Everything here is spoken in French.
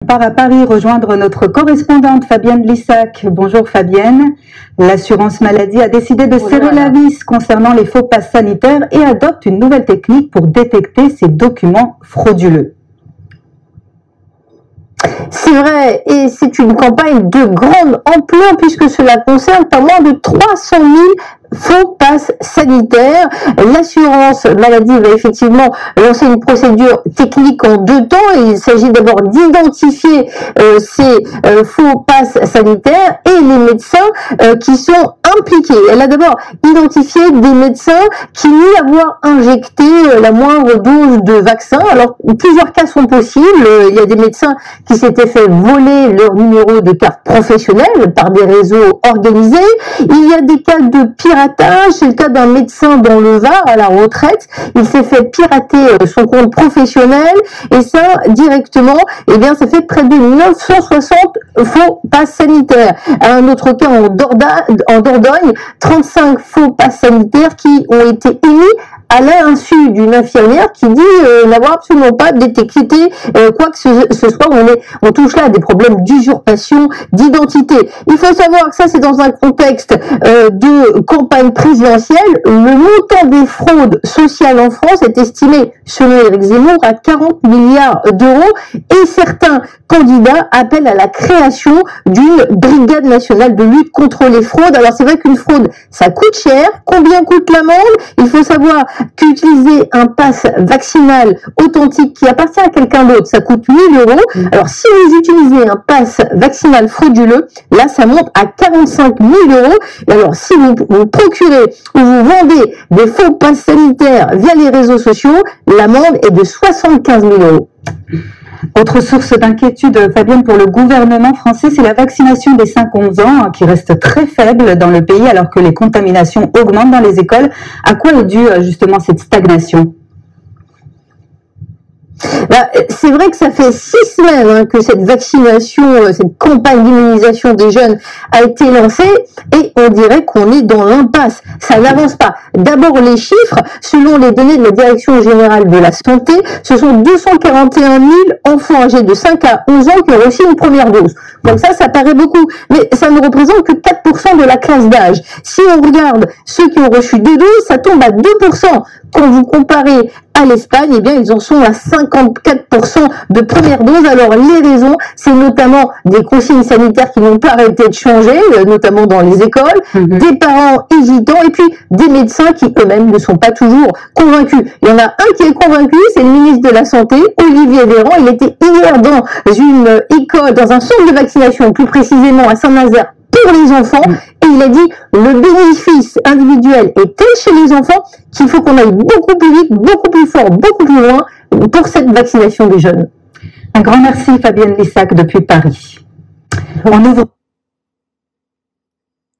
On part à Paris rejoindre notre correspondante Fabienne Lissac. Bonjour Fabienne. L'assurance maladie a décidé de serrer la vis concernant les faux passes sanitaires et adopte une nouvelle technique pour détecter ces documents frauduleux. C'est vrai, et c'est une campagne de grande ampleur puisque cela concerne pas moins de 300 000 faux passes sanitaires. L'assurance maladie va effectivement lancer une procédure technique en 2 temps. Il s'agit d'abord d'identifier ces faux passes sanitaires et les médecins qui sont impliqués. Elle a d'abord identifié des médecins qui nient avoir injecté la moindre dose de vaccin. Alors, plusieurs cas sont possibles. Il y a des médecins qui s'étaient fait voler leur numéro de carte professionnelle par des réseaux organisés. Il y a des cas de piratage. C'est le cas d'un médecin dans le Var à la retraite. Il s'est fait pirater son compte professionnel et ça, directement, eh bien, ça fait près de 960 faux passes sanitaires. Un autre cas en Dordogne, 35 faux passes sanitaires qui ont été émis à l'insu d'une infirmière qui dit n'avoir absolument pas détecté quoi que ce soit. On touche là à des problèmes d'usurpation d'identité. Il faut savoir que ça, c'est dans un contexte de campagne présidentielle. Le montant des fraudes sociales en France est estimé, selon Éric Zemmour, à 40 milliards d'euros et certains candidats appellent à la création d'une brigade nationale de lutte contre les fraudes. Alors c'est vrai qu'une fraude, ça coûte cher. Combien coûte l'amende? Il faut savoir qu'utiliser un pass vaccinal authentique qui appartient à quelqu'un d'autre, ça coûte 1 000 euros. Alors, si vous utilisez un pass vaccinal frauduleux, là, ça monte à 45 000 euros. Et alors, si vous procurez ou vous vendez des faux passes sanitaires via les réseaux sociaux, l'amende est de 75 000 euros. Autre source d'inquiétude, Fabienne, pour le gouvernement français, c'est la vaccination des 5-11 ans qui reste très faible dans le pays alors que les contaminations augmentent dans les écoles. À quoi est due justement cette stagnation ? C'est vrai que ça fait 6 semaines que cette vaccination, cette campagne d'immunisation des jeunes a été lancée et on dirait qu'on est dans l'impasse. Ça n'avance pas. D'abord les chiffres, selon les données de la Direction générale de la santé, ce sont 241 000 enfants âgés de 5 à 11 ans qui ont reçu une première dose. Comme ça paraît beaucoup, mais ça ne représente que 4% de la classe d'âge. Si on regarde ceux qui ont reçu 2 doses, ça tombe à 2%. Quand vous comparez à l'Espagne, eh bien, ils en sont à 54% de première dose. Alors, les raisons, c'est notamment des consignes sanitaires qui n'ont pas arrêté de changer, notamment dans les écoles, des parents hésitants et puis des médecins qui eux-mêmes ne sont pas toujours convaincus. Il y en a un qui est convaincu, c'est le ministre de la Santé, Olivier Véran. Il était hier dans une école, dans un centre de vaccination, plus précisément à Saint-Nazaire, pour les enfants, et il a dit le bénéfice individuel est tel chez les enfants qu'il faut qu'on aille beaucoup plus vite, beaucoup plus fort, beaucoup plus loin pour cette vaccination des jeunes. Un grand merci Fabienne Lissac depuis Paris. On ouvre